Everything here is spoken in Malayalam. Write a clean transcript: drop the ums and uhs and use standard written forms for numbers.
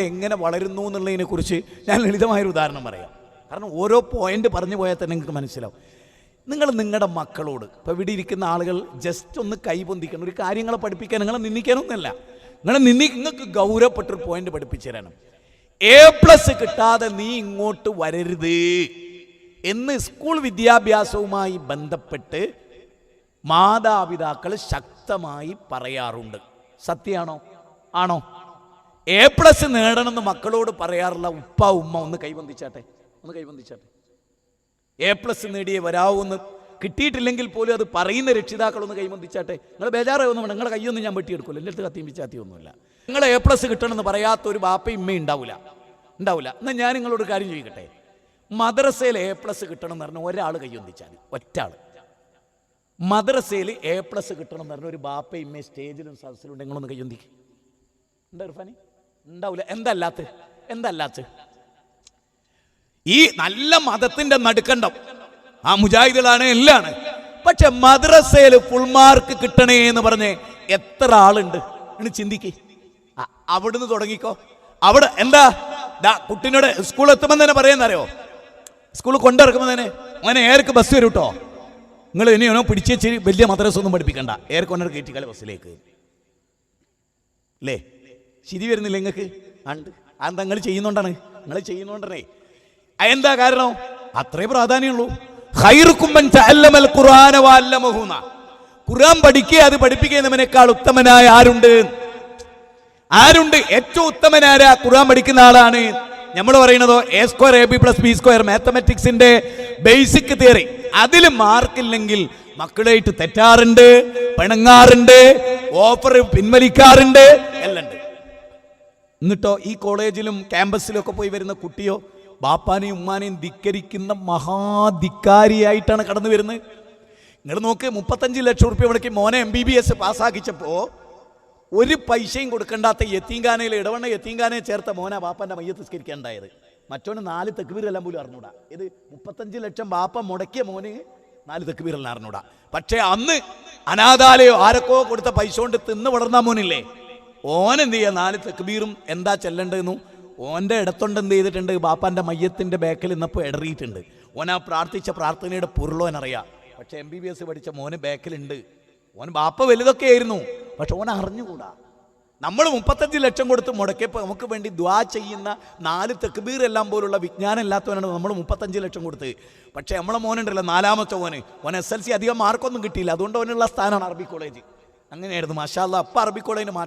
എങ്ങനെ വളരുന്നു എന്നുള്ളതിനെ കുറിച്ച് ഞാൻ ലളിതമായൊരു ഉദാഹരണം പറയാം. കാരണം ഓരോ പോയിന്റ് പറഞ്ഞു പോയാൽ തന്നെ നിങ്ങൾക്ക് മനസ്സിലാവും. നിങ്ങൾ നിങ്ങളുടെ മക്കളോട് ഇപ്പോൾ ഇവിടെ ഇരിക്കുന്ന ആളുകൾ ജസ്റ്റ് ഒന്ന് കൈപൊന്തിക്കണം, ഒരു കാര്യങ്ങളെ പഠിപ്പിക്കാൻ നിങ്ങളെ നിന്ദിക്കാനൊന്നുമല്ല, നിങ്ങൾക്ക് ഗൗരവപ്പെട്ടൊരു പോയിന്റ് പഠിപ്പിച്ചു തരാനും. A+ കിട്ടാതെ നീ ഇങ്ങോട്ട് വരരുത് എന്ന് സ്കൂൾ വിദ്യാഭ്യാസവുമായി ബന്ധപ്പെട്ട് മാതാപിതാക്കൾ ശക്തമായി പറയാറുണ്ട്. സത്യമാണോ? ആണോ? A+ നേടണമെന്ന് മക്കളോട് പറയാറുള്ള ഉപ്പ ഉമ്മ ഒന്ന് കൈബന്ധിച്ചാട്ടെ, ഒന്ന് കൈബന്ധിച്ചാട്ടെ. A+ നേടിയേ വരാവൂന്ന്, കിട്ടിയിട്ടില്ലെങ്കിൽ പോലും അത് പറയുന്ന രക്ഷിതാക്കളൊന്ന് കൈബന്ധിച്ചാട്ടെ. നിങ്ങൾ ബേജാറായൊന്നും വേണം, നിങ്ങളുടെ കൈയൊന്നും ഞാൻ വെട്ടിയെടുക്കില്ല, എൻ്റെ അടുത്ത് കത്തിയും പിച്ചാത്തിയൊന്നുമില്ല. നിങ്ങൾ A+ കിട്ടണമെന്ന് പറയാത്ത ഒരു ബാപ്പയും ഉമ്മയും ഉണ്ടാവില്ല. എന്നാൽ ഞാൻ നിങ്ങളോട് കാര്യം ചോദിക്കട്ടെ, മദ്രസയിൽ A+ കിട്ടണം എന്ന് പറഞ്ഞാൽ ഒരാൾ കൈയൊന്നിച്ചാൽ, ഒറ്റാൾ മദ്രസയിൽ A+ കിട്ടണം എന്ന് പറഞ്ഞാൽ ഒരു ബാപ്പയും ഉമ്മയും സ്റ്റേജിലും സദസ്സിലും നിങ്ങളൊന്ന് കൈയൊന്നിക്കും. എന്താ ഇർഫാനി? ഉണ്ടാവില്ല. എന്തല്ലാത്ത ഈ നല്ല മതത്തിന്റെ നടുക്കണ്ടം ആ മുജാഹിദുകളാണ്, എല്ലാണ്. പക്ഷെ മദ്രസയിൽ ഫുൾ മാർക്ക് കിട്ടണേ എന്ന് പറഞ്ഞ് എത്ര ആളുണ്ട് എന്ന് ചിന്തിക്ക്. അവിടുന്ന് തുടങ്ങിക്കോ. അവിടെ എന്താ കുട്ടിനോട് സ്കൂൾ എത്തുമ്പോൾ തന്നെ പറയുന്നറിയോ, സ്കൂളിൽ കൊണ്ടിറക്കുമ്പോൾ തന്നെ അങ്ങനെ ഏർക്ക് ബസ് വരും കേട്ടോ, നിങ്ങൾ ഇനിയോ പിടിച്ചേച്ച് വലിയ മദ്രസ ഒന്നും പഠിപ്പിക്കണ്ട, ഏർ കൊണ്ടർ കയറ്റിക്കാല ബസ്സിലേക്ക് അല്ലേ? ശരി വരുന്നില്ല നിങ്ങൾക്ക്? ഉണ്ട്. അതെന്താ നിങ്ങൾ ചെയ്യുന്നോണ്ടാണ്, നിങ്ങൾ ചെയ്യുന്നോണ്ടേ. എന്താ കാരണം? അത്രേ പ്രാധാന്യമുള്ളൂ. ഖുർആൻ പഠിക്കുക, അത് പഠിപ്പിക്കുന്നവനേക്കാൾ ഉത്തമനായ ആരുണ്ട്? ഏറ്റവും ഉത്തമനാരാ? ഖുർആൻ പഠിക്കുന്ന ആളാണ്. നമ്മൾ പറയുന്നതോ A² AB+B² മാത്തമാറ്റിക്സിന്റെ ബേസിക് തിയറി, അതിൽ മാർക്കില്ലെങ്കിൽ മക്കളായിട്ട് തെറ്റാറുണ്ട്, പിണങ്ങാറുണ്ട്, ഓഫർ പിൻവലിക്കാറുണ്ട്, എല്ലാം ഉണ്ട്. എന്നിട്ടോ ഈ കോളേജിലും ക്യാമ്പസിലും ഒക്കെ പോയി വരുന്ന കുട്ടിയോ ബാപ്പാനെയും ഉമ്മാനെയും ധിക്കരിക്കുന്ന മഹാധിക്കാരിയായിട്ടാണ് കടന്നു വരുന്നത്. നിങ്ങൾ നോക്ക്, 35 ലക്ഷം റുപ്യ മുടക്കി മോനെ MBBS പാസ്സാക്കിച്ചപ്പോൾ ഒരു പൈസയും കൊടുക്കണ്ടാത്ത യത്തീംഖാനയിൽ ഇടവണ്ണ യത്തീംഖാനയെ ചേർത്ത മോനെ ബാപ്പാൻ്റെ മയ്യത്ത് നിസ്കരിക്കേണ്ടായത്. മറ്റോന് 4 തക്ബീറെല്ലാം പോലും അറിഞ്ഞൂടാ. ഇത് 35 ലക്ഷം ബാപ്പ മുടക്കിയ മോന് 4 തക്ബീറെല്ലാം അറിഞ്ഞൂടാ. പക്ഷേ അന്ന് അനാഥാലയോ ആരൊക്കെ കൊടുത്ത പൈസ കൊണ്ട് തിന്ന് വളർന്ന മോനില്ലേ, ഓനെന്ത് ചെയ്യുക? 4 തക്ബീറും എന്താ ചെല്ലേണ്ടതെന്നും ഓൻ്റെ ഇടത്തൊണ്ട് എന്ത് ചെയ്തിട്ടുണ്ട്? ബാപ്പാൻ്റെ മയ്യത്തിൻ്റെ ബാക്കിൽ നിന്നപ്പോൾ ഇടറിയിട്ടുണ്ട്. ഓൻ ആ പ്രാർത്ഥിച്ച പ്രാർത്ഥനയുടെ പൊരുളോനറിയാം. പക്ഷെ MBBS പഠിച്ച മോന് ബാക്കിലുണ്ട്. ഓൻ ബാപ്പ വലുതൊക്കെ ആയിരുന്നു, പക്ഷെ ഓൻ അറിഞ്ഞുകൂടാ. നമ്മൾ 35 ലക്ഷം കൊടുത്ത് മുടക്കിയപ്പോൾ നമുക്ക് വേണ്ടി ദ്വാ ചെയ്യുന്ന 4 തക്ബീർ എല്ലാം പോലുള്ള വിജ്ഞാനം ഇല്ലാത്തവനാണ് നമ്മൾ 35 ലക്ഷം കൊടുത്ത്. പക്ഷെ നമ്മളെ മോനുണ്ടല്ലോ, 4ാമത്തെ ഓൻ SLC അധികം മാർക്കൊന്നും കിട്ടിയില്ല, അതുകൊണ്ട് ഓനുള്ള സ്ഥാനമാണ് അറബി കോളേജ്. അങ്ങനെയായിരുന്നു. മാഷാ അല്ലാഹ്. അപ്പം അറബി കോളേജിന് മാറ്റം